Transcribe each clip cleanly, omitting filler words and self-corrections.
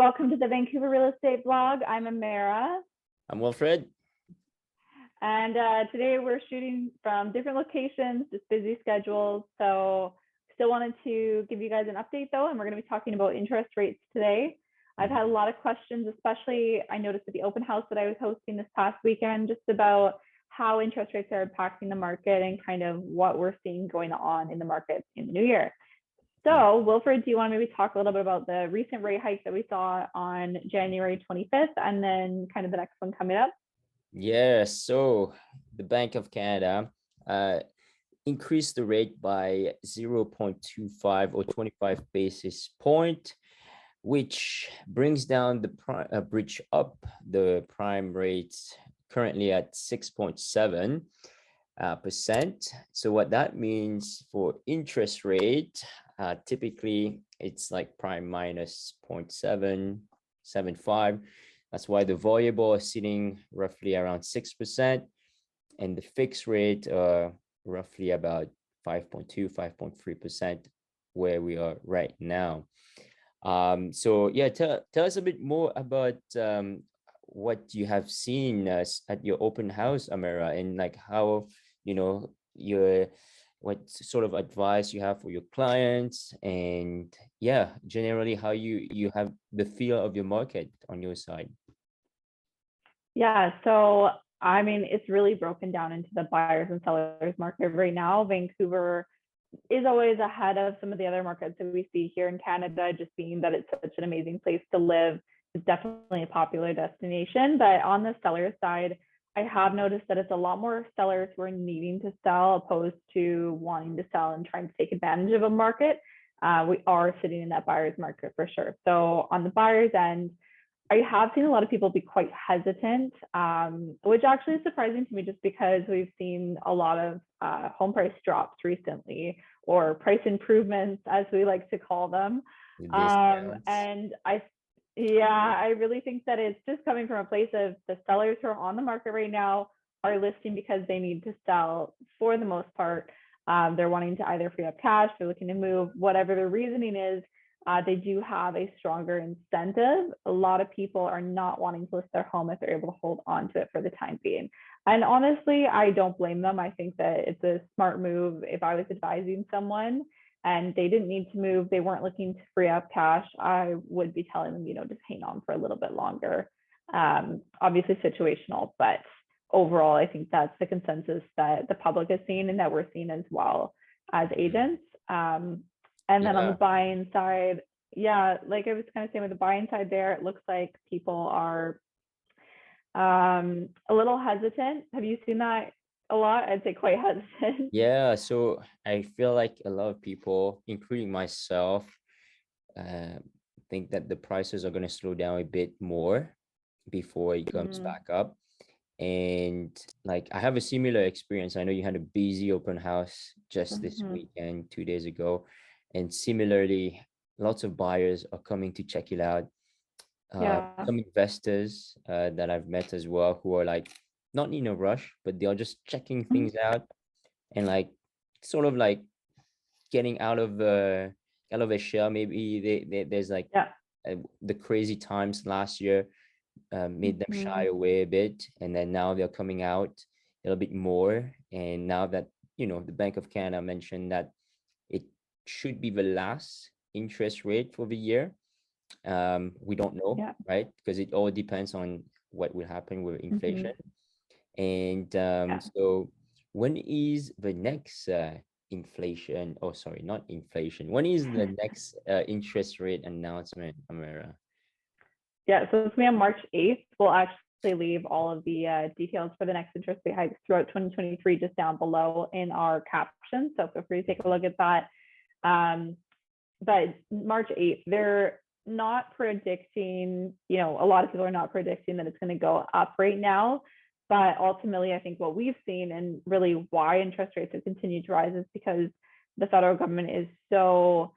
Welcome to the Vancouver Real Estate Blog. I'm Amera, I'm Wilfred. and today we're shooting from different locations, just busy schedules. So still wanted to give you guys an update though, and we're going to be talking about interest rates today. I've had a lot of questions, especially I noticed at the open house that I was hosting this past weekend, just about how interest rates are impacting the market and kind of what we're seeing going on in the market in the new year. So, Wilfred, do you want to maybe talk a little bit about the recent rate hike that we saw on January 25th and then kind of the next one coming up? Yeah, so the Bank of Canada increased the rate by 0.25 or 25 basis point, which brings down the bridge up the prime rates currently at 6.7%. So what that means for interest rate, typically it's like prime minus 0.775. That's why the variable is sitting roughly around 6%, and the fixed rate roughly about 5.2, 5.3%, where we are right now. So yeah, tell us a bit more about what you have seen at your open house, Amera, and like how what sort of advice you have for your clients, and yeah, generally how you have the feel of your market on your side. Yeah, so I mean, it's really broken down into the buyers and sellers market right now. Vancouver is always ahead of some of the other markets that we see here in Canada, just being that it's such an amazing place to live. It's definitely a popular destination. But on the seller side, I have noticed that it's a lot more sellers who are needing to sell opposed to wanting to sell and trying to take advantage of a market. We are sitting in that buyer's market for sure. So on the buyer's end, I have seen a lot of people be quite hesitant, which actually is surprising to me just because we've seen a lot of home price drops recently, or price improvements, as we like to call them. And I really think that it's just coming from a place of the sellers who are on the market right now are listing because they need to sell for the most part. They're wanting to either free up cash, they're looking to move, whatever their reasoning is. They do have a stronger incentive. A lot of people are not wanting to list their home if they're able to hold on to it for the time being. And honestly, I don't blame them. I think that it's a smart move. If I was advising someone and they didn't need to move, they weren't looking to free up cash, I would be telling them, just hang on for a little bit longer. Obviously situational, but overall, I think that's the consensus that the public is seeing and that we're seeing as well as agents. And then on the buying side, like I was kind of saying with the buying side there, it looks like people are a little hesitant. Have you seen that a lot? I'd say quite hesitant. Yeah, so I feel like a lot of people, including myself, think that the prices are going to slow down a bit more before it comes back up. And like I have a similar experience. I know you had a busy open house just this weekend, 2 days ago. And similarly, lots of buyers are coming to check it out. Some investors that I've met as well who are like not in a rush, but they are just checking things out and like sort of like getting out of a shell. Maybe there's like the crazy times last year made them shy away a bit, and then now they're coming out a little bit more. And now that the Bank of Canada mentioned that it should be the last interest rate for the year, we don't know, right? Because it all depends on what will happen with inflation. And so when is the next inflation? Oh, sorry, not inflation. When is the next interest rate announcement, Amera? Yeah, so it's going to be on March 8th. We'll actually leave all of the details for the next interest rate hikes throughout 2023 just down below in our caption. So feel free to take a look at that. But March 8th, they're not predicting, a lot of people are not predicting that it's going to go up right now. But ultimately, I think what we've seen and really why interest rates have continued to rise is because the federal government is so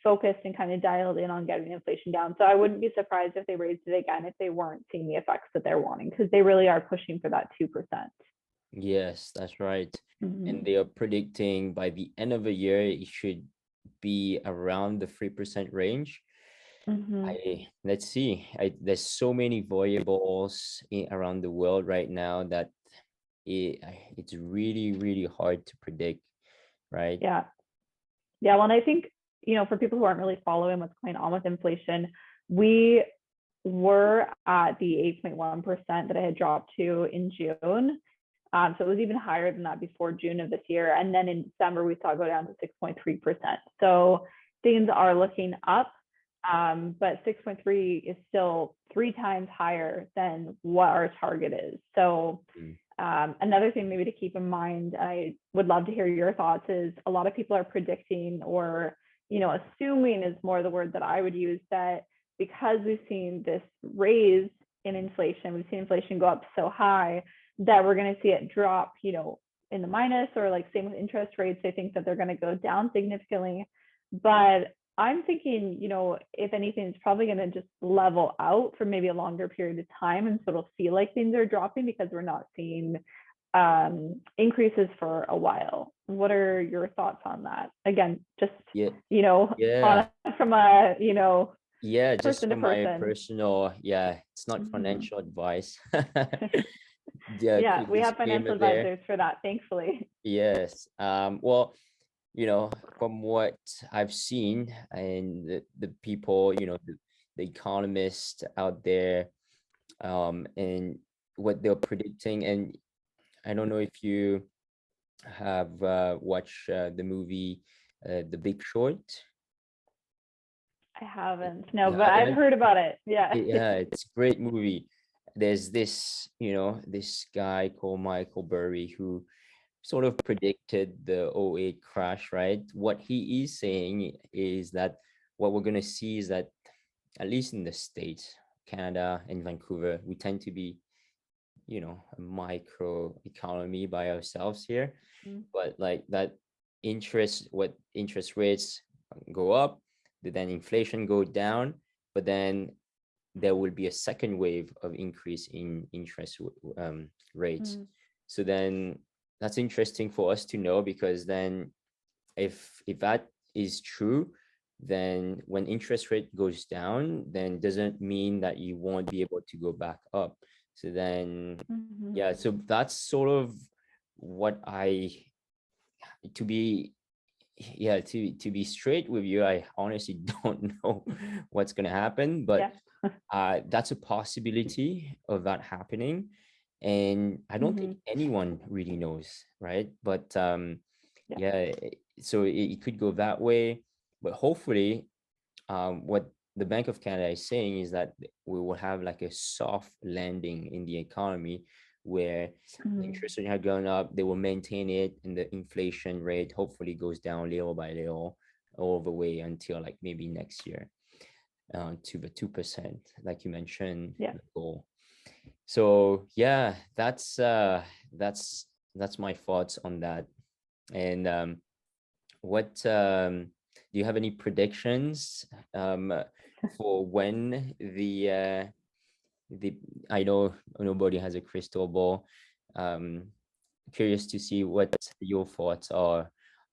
focused and kind of dialed in on getting inflation down. So I wouldn't be surprised if they raised it again if they weren't seeing the effects that they're wanting, because they really are pushing for that 2%. Yes, that's right. And they are predicting by the end of the year, it should be around the 3% range. let's see. There's so many variables around the world right now that it's really, really hard to predict, right? Yeah. Yeah. Well, and I think, for people who aren't really following what's going on with inflation, we were at the 8.1% that I had dropped to in June. So it was even higher than that before June of this year. And then in December, we saw it go down to 6.3%. So things are looking up, but 6.3 is still 3 times higher than what our target is. So another thing maybe to keep in mind, I would love to hear your thoughts, is a lot of people are predicting, or assuming is more the word that I would use, that because we've seen this raise in inflation, we've seen inflation go up so high, that we're going to see it drop, in the minus, or like same with interest rates. I think that they're going to go down significantly. But I'm thinking, if anything, it's probably going to just level out for maybe a longer period of time. And so it'll feel like things are dropping because we're not seeing increases for a while. What are your thoughts on that? Again, just, Yeah. from a, Yeah, just person to from my person. personal, it's not financial advice. Yeah, Yeah, quick we have disclaimer financial there. advisors for that, thankfully. Yes. Well, from what I've seen, and the people, the economists out there, and what they're predicting. And I don't know if you have watched the movie The Big Short. I haven't, no, You but I've haven't? heard about it. Yeah. Yeah, it's a great movie. There's this, this guy called Michael Burry who sort of predicted the '08 crash, right? What he is saying is that what we're going to see is that, at least in the States, Canada and Vancouver, we tend to be, a micro economy by ourselves here. But like that interest rates go up, then inflation go down, but then there will be a second wave of increase in interest rates. So then that's interesting for us to know, because then if that is true, then when interest rate goes down, then doesn't mean that you won't be able to go back up. So then so that's sort of what I to be to be straight with you, I honestly don't know what's going to happen, but that's a possibility of that happening. And I don't think anyone really knows, right? But so it could go that way. But hopefully, what the Bank of Canada is saying is that we will have like a soft landing in the economy, where the interest rate had gone up, they will maintain it, and the inflation rate hopefully goes down little by little all the way until like maybe next year, to the 2%, like you mentioned, the goal. So that's my thoughts on that. And what do you have any predictions for when the I know nobody has a crystal ball. Curious to see what your thoughts are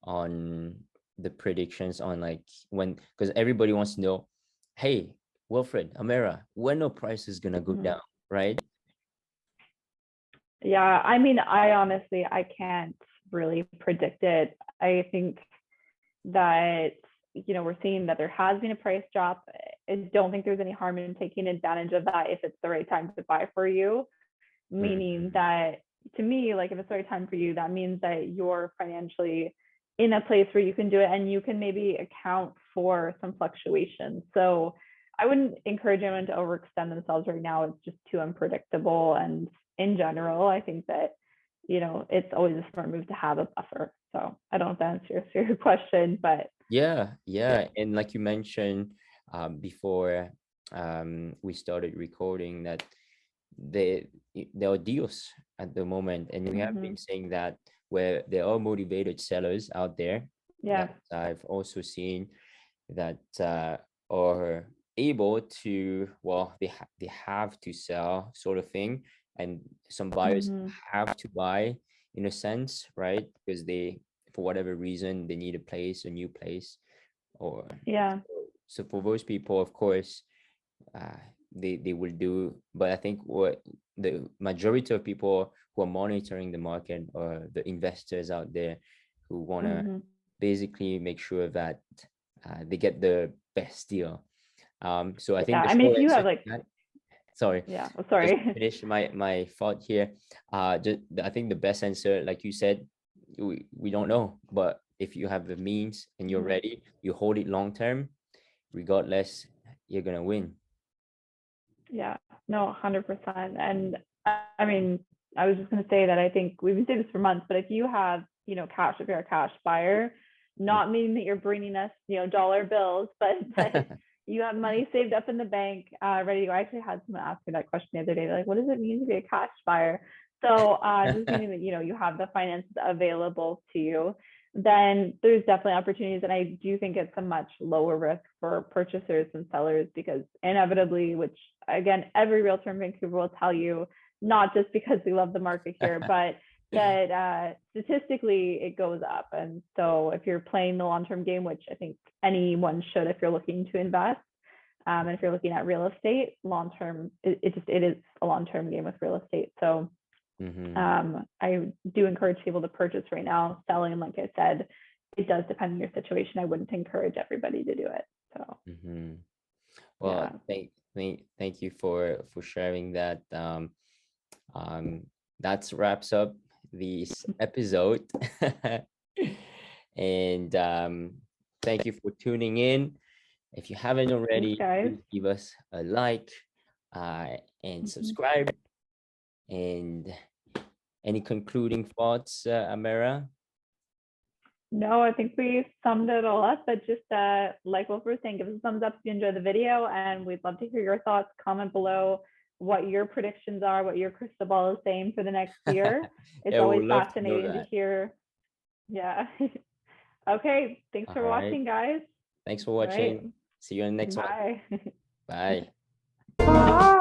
on the predictions on, like, when, because everybody wants to know, hey, Wilfred, Amera, when are prices gonna go down, right? Yeah, I mean, I can't really predict it. I think that, we're seeing that there has been a price drop. I don't think there's any harm in taking advantage of that if it's the right time to buy for you. Meaning that, to me, like, if it's the right time for you, that means that you're financially in a place where you can do it, and you can maybe account for some fluctuations. So I wouldn't encourage anyone to overextend themselves right now. It's just too unpredictable. And in general, I think that, it's always a smart move to have a buffer. So I don't know if that answers your question, but Yeah. And like you mentioned before we started recording, that there are deals at the moment, and we have been saying that, where there are motivated sellers out there that I've also seen that are able to, well, they have to sell, sort of thing, and some buyers have to buy, in a sense, right? Because they, for whatever reason, they need a new place, or so for those people, of course, they will do, but I think what the majority of people who are monitoring the market or the investors out there who want to basically make sure that they get the best deal. So I think Yeah, the I mean, short if you answer have to like, that, sorry, yeah, oh, just sorry. finish my thought here. I think the best answer, like you said, we don't know, but if you have the means and you're ready, you hold it long term, regardless, you're gonna win. Yeah, no, 100%. And I mean, I was just going to say that I think we've been saying this for months, but if you have, cash, if you're a cash buyer, not meaning that you're bringing us, dollar bills, but that you have money saved up in the bank, ready to go. I actually had someone ask me that question the other day. They're like, what does it mean to be a cash buyer? So just meaning that, you have the finances available to you, then there's definitely opportunities. And I do think it's a much lower risk for purchasers and sellers, because inevitably, which again, every realtor in Vancouver will tell you, not just because we love the market here, but that statistically it goes up. And so if you're playing the long-term game, which I think anyone should if you're looking to invest, and if you're looking at real estate long-term, it is a long-term game with real estate. So I do encourage people to purchase right now. Selling, like I said, it does depend on your situation. I wouldn't encourage everybody to do it. So well, thank you for sharing that. That wraps up this episode. And thank you for tuning in. If you haven't already, please give us a like and subscribe. And any concluding thoughts, Amera? No, I think we summed it all up, but just like what we're saying, give us a thumbs up if you enjoy the video, and we'd love to hear your thoughts. Comment below what your predictions are, what your crystal ball is saying for the next year. It's always fascinating to hear. Yeah. Okay. Thanks for watching, guys. Thanks for watching. See you in the next one. Bye. Bye.